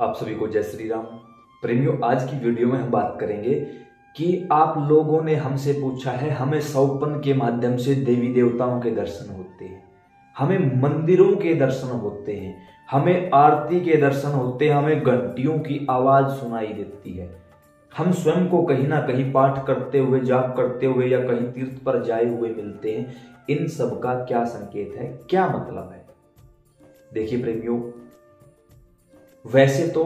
आप सभी को जय श्री राम। प्रेमियों, आज की वीडियो में हम बात करेंगे कि आप लोगों ने हमसे पूछा है, हमें सौपन के माध्यम से देवी देवताओं के दर्शन होते हैं, हमें मंदिरों के दर्शन होते हैं, हमें आरती के दर्शन होते हैं, हमें घंटियों की आवाज सुनाई देती है, हम स्वयं को कहीं ना कहीं पाठ करते हुए, जाप करते हुए या कहीं तीर्थ पर जाए हुए मिलते हैं। इन सब का क्या संकेत है, क्या मतलब है? देखिए प्रेमियों, वैसे तो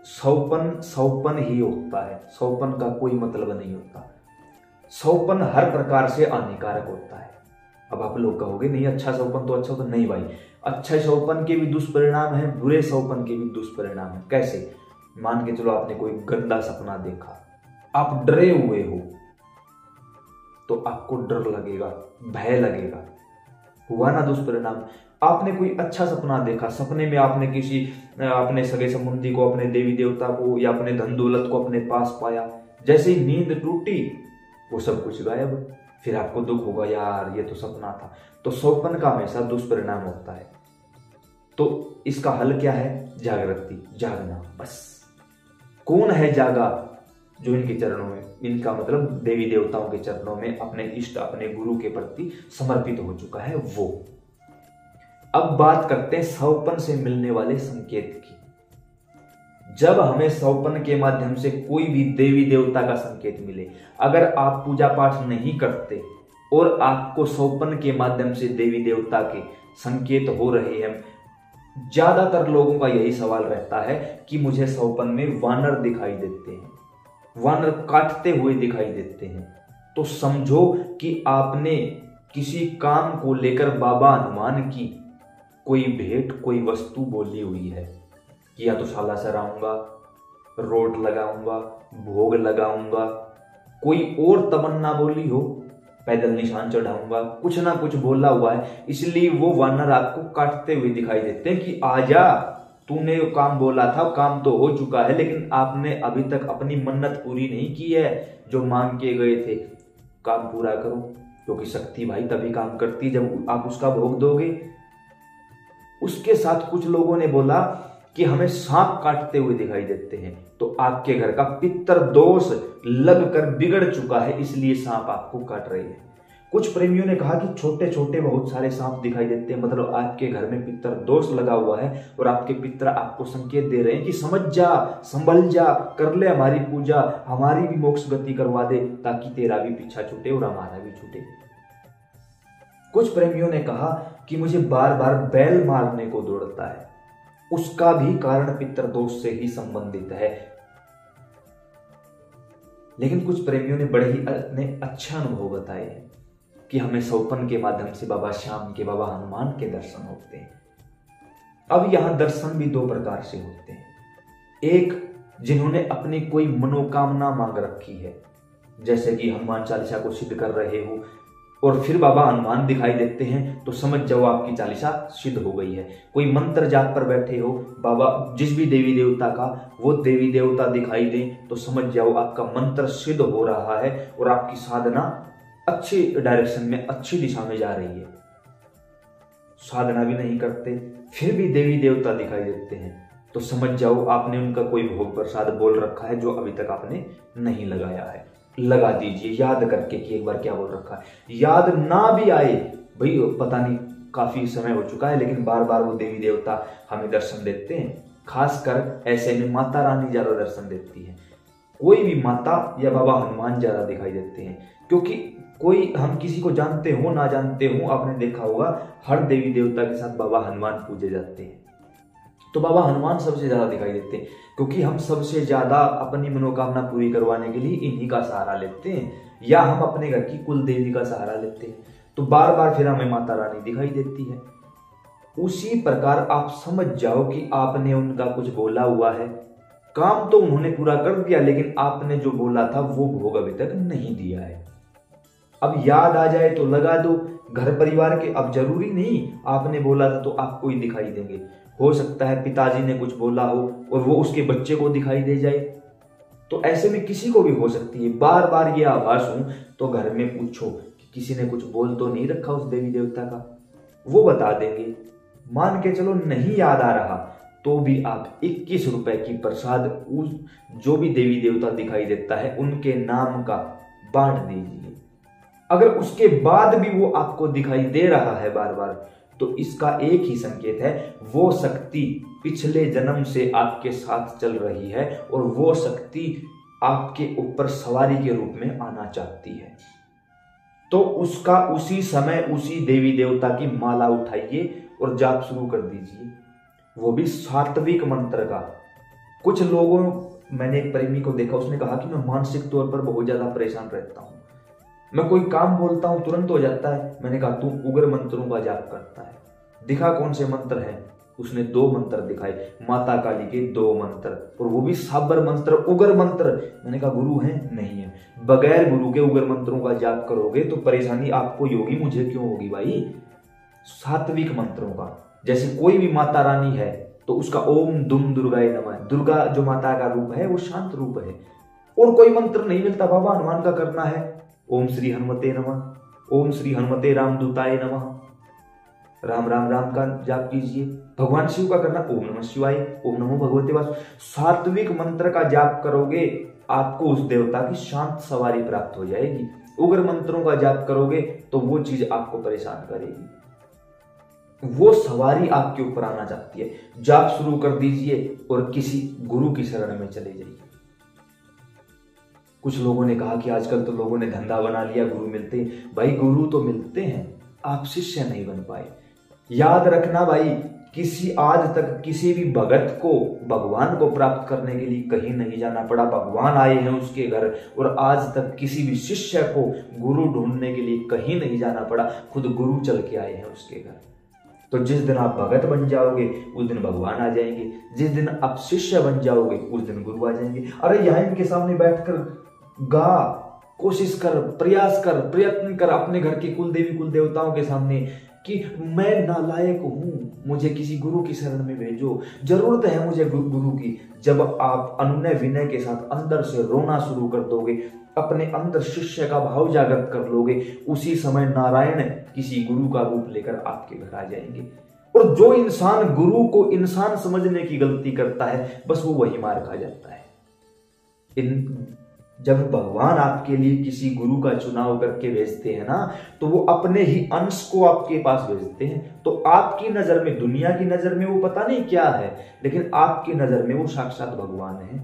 सौपन ही होता है, सौपन का कोई मतलब नहीं होता। सौपन हर प्रकार से हानिकारक होता है। अब आप लोग कहोगे नहीं, अच्छा सौपन तो अच्छा होता नहीं भाई, अच्छे सौपन के भी दुष्परिणाम है, बुरे सौपन के भी दुष्परिणाम है। कैसे? मान के चलो आपने कोई गंदा सपना देखा, आप डरे हुए हो तो आपको डर लगेगा, भय लगेगा, हुआ ना दुष्परिणाम। आपने कोई अच्छा सपना देखा, सपने में आपने किसी अपने सगे संबंधी को, अपने देवी देवता को या अपने धन दौलत को अपने पास पाया, जैसे ही नींद टूटी वो सब कुछ गायब, फिर आपको दुख होगा, यार ये तो सपना था। तो सौपन का हमेशा दुष्परिणाम होता है। तो इसका हल क्या है? जागृति, जागना। बस कौन है जागा? जो इनके चरणों में, इनका मतलब देवी देवताओं के चरणों में अपने इष्ट, अपने गुरु के प्रति समर्पित हो चुका है वो। अब बात करते हैं सौपन से मिलने वाले संकेत की। जब हमें सौपन के माध्यम से कोई भी देवी देवता का संकेत मिले, अगर आप पूजा पाठ नहीं करते और आपको सौपन के माध्यम से देवी देवता के संकेत हो रहे हैं, ज्यादातर लोगों का यही सवाल रहता है कि मुझे सौपन में वानर दिखाई देते हैं, वानर काटते हुए दिखाई देते हैं, तो समझो कि आपने किसी काम को लेकर बाबा हनुमान की कोई भेंट, कोई वस्तु बोली हुई है कि या तो साला सराऊंगा, रोट लगाऊंगा, भोग लगाऊंगा, कोई और तमन्ना बोली हो, पैदल निशान चढ़ाऊंगा, कुछ ना कुछ बोला हुआ है, इसलिए वो वानर आपको काटते हुए दिखाई देते हैं कि आजा, तूने काम बोला था, काम तो हो चुका है, लेकिन आपने अभी तक अपनी मन्नत पूरी नहीं की है जो मांग के गए थे। काम पूरा करो, क्योंकि शक्ति भाई तभी काम करती जब आप उसका भोग दोगे। उसके साथ कुछ लोगों ने बोला कि हमें सांप काटते हुए दिखाई देते हैं, तो आपके घर का पितर दोष लगकर बिगड़ चुका है, इसलिए सांप आपको काट रहे हैं। कुछ प्रेमियों ने कहा कि छोटे छोटे बहुत सारे सांप दिखाई देते हैं, मतलब आपके घर में पितर दोष लगा हुआ है और आपके पितर आपको संकेत दे रहे हैं कि समझ जा, संभल जा, कर ले हमारी पूजा, हमारी भी मोक्ष गति करवा दे, ताकि तेरा भी पीछा छूटे और हमारा भी छूटे। कुछ प्रेमियों ने कहा कि मुझे बार बार बैल मारने को दौड़ता है, उसका भी कारण पितर दोष से ही संबंधित है। लेकिन कुछ प्रेमियों ने बड़े ही अच्छे अनुभव बताए हैं कि हमें सौपन के माध्यम से बाबा श्याम के, बाबा हनुमान के दर्शन होते हैं। अब यहां दर्शन भी दो प्रकार से होते हैं। एक, जिन्होंने अपनी कोई मनोकामना मांग रखी है, जैसे कि हनुमान चालीसा को सिद्ध कर रहे हो और फिर बाबा हनुमान दिखाई देते हैं, तो समझ जाओ आपकी चालीसा सिद्ध हो गई है। कोई मंत्र जाप पर बैठे हो, बाबा जिस भी देवी देवता का, वो देवी देवता दिखाई दें, तो समझ जाओ आपका मंत्र सिद्ध हो रहा है और आपकी साधना अच्छी डायरेक्शन में, अच्छी दिशा में जा रही है। साधना भी नहीं करते, फिर भी देवी देवता दिखाई देते हैं, तो समझ जाओ आपने उनका कोई भोग प्रसाद बोल रखा है जो अभी तक आपने नहीं लगाया है। लगा दीजिए याद करके कि एक बार क्या बोल रखा है। याद ना भी आए भाई, पता नहीं काफी समय हो चुका है, लेकिन बार बार वो देवी देवता हमें दर्शन देते हैं। खासकर ऐसे में माता रानी ज्यादा दर्शन देती है, कोई भी माता या बाबा हनुमान ज्यादा दिखाई देते हैं, क्योंकि कोई, हम किसी को जानते हो ना जानते हो, आपने देखा होगा हर देवी देवता के साथ बाबा हनुमान पूजे जाते हैं, तो बाबा हनुमान सबसे ज्यादा दिखाई देते हैं, क्योंकि हम सबसे ज्यादा अपनी मनोकामना पूरी करवाने के लिए इन्हीं का सहारा लेते हैं, या हम अपने घर की कुल देवी का सहारा लेते हैं, तो बार बार फिर हमें माता रानी दिखाई देती है। उसी प्रकार आप समझ जाओ कि आपने उनका कुछ बोला हुआ है, काम तो उन्होंने पूरा कर दिया, लेकिन आपने जो बोला था वो भोग अभी तक नहीं दिया है। अब याद आ जाए तो लगा दो, घर परिवार के, अब जरूरी नहीं आपने बोला था तो आपको ही दिखाई देंगे, हो सकता है पिताजी ने कुछ बोला हो और वो उसके बच्चे को दिखाई दे जाए, तो ऐसे में किसी को भी हो सकती है। बार बार ये आभास हूं तो घर में पूछो कि किसी ने कुछ बोल तो नहीं रखा उस देवी देवता का, वो बता देंगे। मान के चलो नहीं याद आ रहा तो भी आप 21 रुपए की प्रसाद उस जो भी देवी देवता दिखाई देता है उनके नाम का बांट दीजिए। अगर उसके बाद भी वो आपको दिखाई दे रहा है बार बार, तो इसका एक ही संकेत है, वो शक्ति पिछले जन्म से आपके साथ चल रही है और वो शक्ति आपके ऊपर सवारी के रूप में आना चाहती है। तो उसका उसी समय उसी देवी देवता की माला उठाइए और जाप शुरू कर दीजिए, वो भी सात्विक मंत्र का। कुछ लोगों, मैंने एक प्रेमी को देखा, उसने कहा कि मैं मानसिक तौर पर बहुत ज्यादा परेशान रहता हूं, मैं कोई काम बोलता हूं तुरंत हो जाता है। मैंने कहा तू उग्र मंत्रों का जाप करता है, दिखा कौन से मंत्र हैं। उसने 2 मंत्र दिखाए, माता काली के 2 मंत्र, और वो भी साबर मंत्र, उग्र मंत्र। मैंने कहा गुरु हैं? नहीं है। बगैर गुरु के उग्र मंत्रों का जाप करोगे तो परेशानी आपको ही होगी, मुझे क्यों होगी भाई। सात्विक मंत्रों का, जैसे कोई भी माता रानी है तो उसका ओम दुम दुर्गाए नमः, दुर्गा जो माता का रूप है वो शांत रूप है। और कोई मंत्र नहीं मिलता, बाबा हनुमान का करना है, ओम श्री हनुमते नमः, ओम श्री हनुमते रामदूताय नमः, राम राम राम का जाप कीजिए। भगवान शिव का करना ओम नमः शिवाय, ओम नमो भगवते वासु। सात्विक मंत्र का जाप करोगे आपको उस देवता की शांत सवारी प्राप्त हो जाएगी। उग्र मंत्रों का जाप करोगे तो वो चीज आपको परेशान करेगी, वो सवारी आपके ऊपर आना चाहती है। जाप शुरू कर दीजिए और किसी गुरु की शरण में चले जाइए। कुछ लोगों ने कहा कि आजकल तो लोगों ने धंधा बना लिया, गुरु मिलते हैं। भाई गुरु तो मिलते हैं, आप शिष्य नहीं बन पाए। याद रखना भाई, आज तक किसी भी भगत को भगवान को प्राप्त करने के लिए कहीं नहीं जाना पड़ा, भगवान आए हैं उसके घर। और आज तक किसी भी शिष्य को गुरु ढूंढने के लिए कहीं नहीं जाना पड़ा, खुद गुरु चल के आए हैं उसके घर। तो जिस दिन आप भगत बन जाओगे उस दिन भगवान आ जाएंगे, जिस दिन आप शिष्य बन जाओगे उस दिन गुरु आ जाएंगे। अरे यहाँ इनके सामने बैठकर गा, कोशिश कर, प्रयास कर, प्रयत्न कर अपने घर के कुल देवी कुल देवताओं के सामने कि मैं नालायक हूं, मुझे किसी गुरु की शरण में भेजो, जरूरत है मुझे गुरु की। जब आप अनुनय विनय के साथ अंदर से रोना शुरू कर दोगे, अपने अंदर शिष्य का भाव जागृत कर लोगे, उसी समय नारायण किसी गुरु का रूप लेकर आपके घर आ जाएंगे। और जो इंसान गुरु को इंसान समझने की गलती करता है, बस वो वही मार खा जाता है। जब भगवान आपके लिए किसी गुरु का चुनाव करके भेजते हैं ना, तो वो अपने ही अंश को आपके पास भेजते हैं। तो आपकी नजर में, दुनिया की नजर में वो पता नहीं क्या है, लेकिन आपकी नजर में वो साक्षात भगवान है।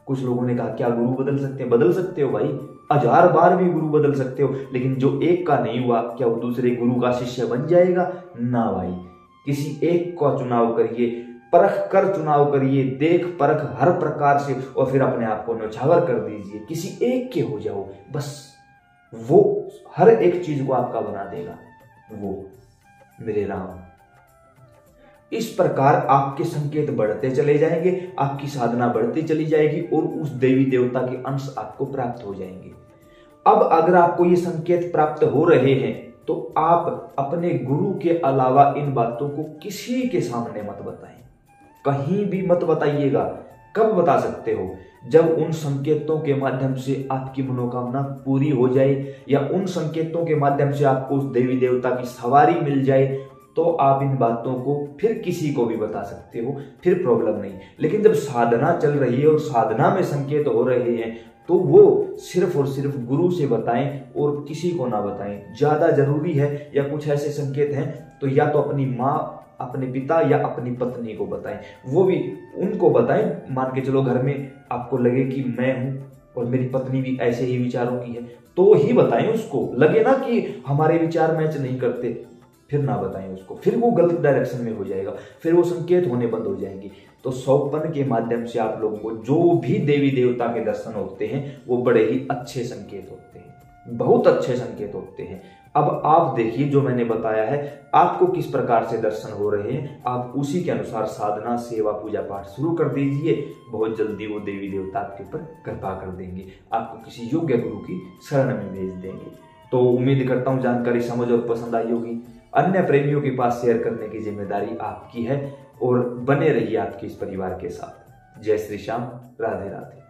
कुछ लोगों ने कहा क्या गुरु बदल सकते हैं? बदल सकते हो भाई, 1000 बार भी गुरु बदल सकते हो, लेकिन जो एक का नहीं हुआ क्या वो दूसरे गुरु का शिष्य बन जाएगा? ना भाई, किसी एक का चुनाव करिए, परख कर चुनाव करिए, देख परख हर प्रकार से, और फिर अपने आप को न्यौछावर कर दीजिए, किसी एक के हो जाओ बस। वो हर एक चीज को आपका बना देगा वो, मेरे राम। इस प्रकार आपके संकेत बढ़ते चले जाएंगे, आपकी साधना बढ़ती चली जाएगी और उस देवी देवता के अंश आपको प्राप्त हो जाएंगे। अब अगर आपको ये संकेत प्राप्त हो रहे हैं तो आप अपने गुरु के अलावा इन बातों को किसी के सामने मत बताएं, कहीं भी मत बताइएगा। कब बता सकते हो? जब उन संकेतों के माध्यम से आपकी मनोकामना पूरी हो जाए, या उन संकेतों के माध्यम से आपको उस देवी देवता की सवारी मिल जाए, तो आप इन बातों को फिर किसी को भी बता सकते हो, फिर प्रॉब्लम नहीं। लेकिन जब साधना चल रही है और साधना में संकेत हो रहे हैं, तो वो सिर्फ और सिर्फ गुरु से बताएं और किसी को ना बताएं। ज्यादा जरूरी है, या कुछ ऐसे संकेत हैं तो या तो अपनी माँ, अपने पिता या अपनी पत्नी को बताएं, वो भी उनको बताएं। मान के चलो घर में आपको लगे कि मैं हूं और मेरी पत्नी भी ऐसे ही विचारों की है, तो ही बताएं उसको। लगे ना कि हमारे विचार मैच नहीं करते, फिर ना बताएं उसको, फिर वो गलत डायरेक्शन में हो जाएगा, फिर वो संकेत होने बंद हो जाएंगे। तो सौपन के माध्यम से आप लोगों को जो भी देवी देवता के दर्शन होते हैं वो बड़े ही अच्छे संकेत होते हैं, बहुत अच्छे संकेत होते हैं। अब आप देखिए जो मैंने बताया है, आपको किस प्रकार से दर्शन हो रहे हैं, आप उसी के अनुसार साधना, सेवा, पूजा पाठ शुरू कर दीजिए। बहुत जल्दी वो देवी देवता आपके ऊपर कृपा कर देंगे, आपको किसी योग्य गुरु की शरण में भेज देंगे। तो उम्मीद करता हूँ जानकारी समझ और पसंद आई होगी। अन्य प्रेमियों के पास शेयर करने की जिम्मेदारी आपकी है, और बने रहिए आपके इस परिवार के साथ। जय श्री श्याम, राधे राधे।